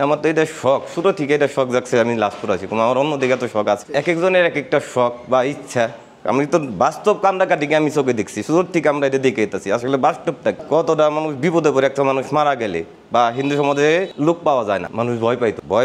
আমার তো এটা শখ, ছোট থেকে এটা শখ জাগছে আমি লাশপুর আছি, আমার অন্য দিকে তো শখ আছে। এক একজনের এক একটা শখ বা ইচ্ছা। আমি তো বাস্তব কান্দাকাটিকে আমি চোখে দেখছি, সুযোগ থেকে আমরা এটা দেখে এসেছি। আসলে বাস্তবটা কতটা মানুষ বিপদে পড়ে, একটা মানুষ মারা গেলে বা হিন্দু সমাজে লোক পাওয়া যায় না, মানুষ ভয়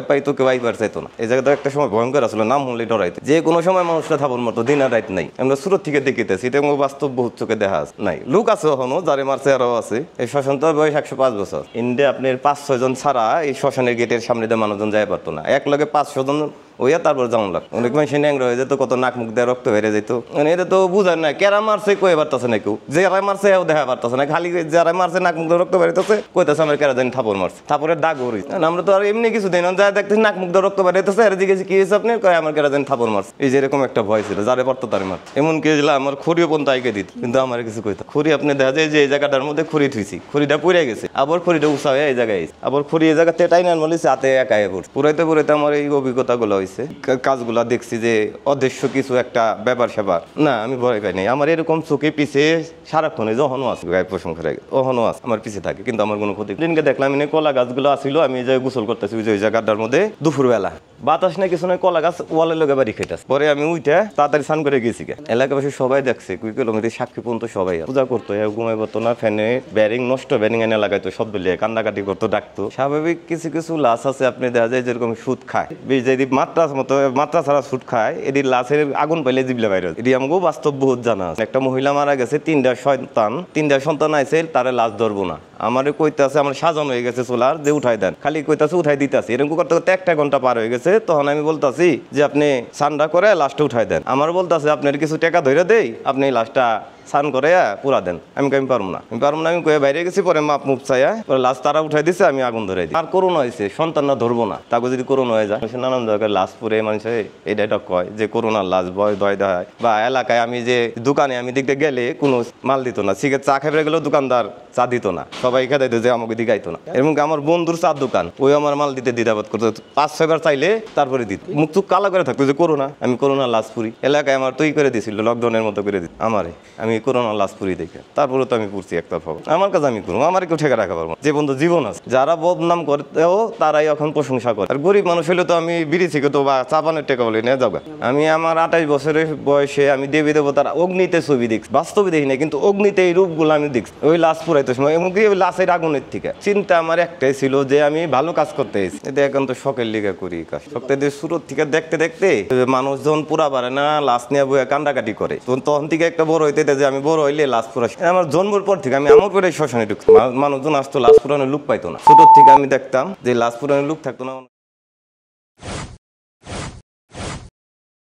পাইতো কেউ আইবার চাইতো না। এই জায়গাটা একটা সময় ভয়ঙ্কর আসলে, নাম হলে ডরাইতো, যে কোনো সময় মানুষটা থাপড় মতো দিন আর রাত নাই। আমরা সুরত থেকে দেখিতেছি, এটা আমার বাস্তব বহুত চোখে দেখা আছে। নাই লোক আছে এখনো যারে মারছে, আরও আছে। এই শ্মশান তো বয়স 105 বছর। ইন্ডিয়া আপনার 5-6 জন ছাড়া এই শ্মশানের গেটের সামনে দিয়ে মানুষজন যাই পারতো না। এক লগে 500 জন ওইয়া তারপর যেমন লাগ অনেক মানুষ ন্যাংরা হয়ে যেত, কত নাক মুখ দিয়ে রক্ত বেড়ে যেত। মানে এটা তো বুঝার না, কেরা মারছে কয়ে পারতেছে না, কেউ যারা মারছে এও দেখা পারতেছে না, খালি যারা মারছে নাক মুখ দিয়ে রক্ত বেড়াইতেছে কইতেছে আমার কেরা জানি থাপড় মারছে, থাপড়ের দাগ হরি। আমরা তো আর এমনি কিছু দিন যা দেখতেছি নাক মুখ দিয়ে রক্ত বেড়াইতেছে, আর দিকে কি হয়েছে আপনি কয় আমার কেরা জানি থাপড় মারছে। এই যে এরকম একটা ভয় ছিল, যারে পারতো তারে মার। এমন কি হয়েছিল আমার খড়িও পর্যন্ত আইকে দিত, কিন্তু আমার কিছু কইতো। খড়ি আপনি দেখা যায় যে এই জায়গাটার মধ্যে খড়ি থুইছি, খড়িটা পুড়ে গেছে, আবার খড়িটা উঁচা হয়ে এই জায়গায়, আবার খড়ি এই জায়গাতে টাইনার মলিছে হাতে একাই পড়ছে। পুরাইতে আমার এই অভিজ্ঞতাগুলো হয়েছে, কাজগুলা দেখছি যে অদৃশ্য কিছু একটা ব্যাপার স্যাপার। না আমি ভয় পাই নাই, আমার এরকম চোখে পিছে সারাক্ষণে যখনও আছে, গায়ে প্রশংসা রাখে অহনও আছে, আমার পিছিয়ে থাকে, কিন্তু আমার কোনো ক্ষতি। দিনকে দেখলাম এনে কলা গাছগুলো আসছিল, আমি যে গোসল করতেছি ওই জায়গাটার মধ্যে, দুপুরবেলা বাতাস না কিছু নয়, কলা গাছ ওয়ালের লোকে বাড়ি খাইতেছে। পরে আমি উইটা তাড়াতাড়ি স্নান করে গেছি, এলাকাবাসী সবাই দেখছে, 2 কিলোমিটার সাক্ষী পর্যন্ত সবাই পূজা করতো, ঘুমাই পারতো না, ফ্যানে ব্যারিং নষ্ট, ব্যারিং এনে লাগাইতো, শব্দ লিয়ে কান্দাকাটি করতো, ডাকতো। স্বাভাবিক কিছু কিছু লাশ আছে আপনি দেখা যায় যেরকম সুদ খায়, যদি মাত্রা ছাড়া সুদ খায়, এটি লাশের আগুন পাইলে জিবলে বাইরে, এটি আমাকেও বাস্তব বহুত জানা আছে। একটা মহিলা মারা গেছে, 3টা সন্তান আইছে, তারা লাশ ধরবো না, আমারে কইতাছে আমার সাজানো হয়ে গেছে সোলার যে উঠাই দেন, খালি কইতাছে উঠাই দিতেছি। এরকম করতে করতে 1 ঘন্টা পার হয়ে গেছে। তখন আমি বলতাছি যে আপনি সান্ডা করে লাশটা উঠাই দেন। আমার বলতাছে আপনার কিছু টাকা ধরে দেই, আপনি লাশটা স্নান করে পুরা দেন। আমি পারবো না, আমি কয়ে বাইরে গেছি। পরে মাপ মুপ চাইয়া পরে লাশ তারা উঠাই দিছে, আমি আগুন ধরাই দিই। আর করোনা হয়েছে, সন্তানরা ধরবো না, তাকে যদি করোনা হয়ে যায়, নানান জায়গায় লাশ পুরে মানুষে এটা কয় যে করোনার লাশ ভয় দেয়। বা এলাকায় আমি যে দোকানে আমি দিকতে গেলে কোনো মাল দিত না, সিগারেট চা খাইবে গেলেও দোকানদার চা দিত না, সবাই খেতে দিত, যে আমাকে দিকে আইতো না। এরকম আমার বন্ধুর চার দোকান, ওই আমার মাল দিতে দ্বিধাবোধ করতো, 5-6 বার চাইলে তারপরে দিত, মুখ চুখ কালা করে থাকতো যে করোনা। আমি করোনার লাশ পুরি, এলাকায় আমার তৈরি করে দিয়েছিল, লকডাউনের মতো করে দিত আমারে, আমি করোনার লাশ পুরি দেখে। তারপরে তো আমি পুরছি একতরফা, আমার কাছে আমি করবো, আমার কেউ ঠেকা রাখা পারবো। যে বন্ধু জীবন আছে, যারা বদনাম করতেও তারাই এখন প্রশংসা করে। আর গরিব মানুষ হলে তো আমি বিড়ি থেকে তো বা চাপানের টেকা বলি না যাবো। আমি আমার 28 বছরের বয়সে আমি দেবী দেবতার অগ্নিতে ছবি দেখছি, বাস্তবে দেখি না, কিন্তু অগ্নিতে এই রূপগুলো আমি দেখছি ওই লাশ পুরাইতে সময়, এমনকি ওই লাশের আগুনের থেকে। চিন্তা আমার একটাই ছিল যে আমি ভালো কাজ করতে এসেছি, এটা এখন তো শখের লিগা করি কাজ। সপ্তাহে সুরত থেকে দেখতে দেখতে মানুষজন পুরা পারে না, লাশ নিয়ে বইয়া কান্দাকাটি করে। তখন থেকে একটা বড় হইতে যে আমি বড় হইলে লাশ পুরা, আমার জন্মের পর থেকে আমি আমার করে শ্মশানে ঢুকছি, মানুষজন আসতো লাশ পুরানোর লুক পাইতো না। ছোট থেকে আমি দেখতাম যে লাশ পুরানোর লুক থাকতো না।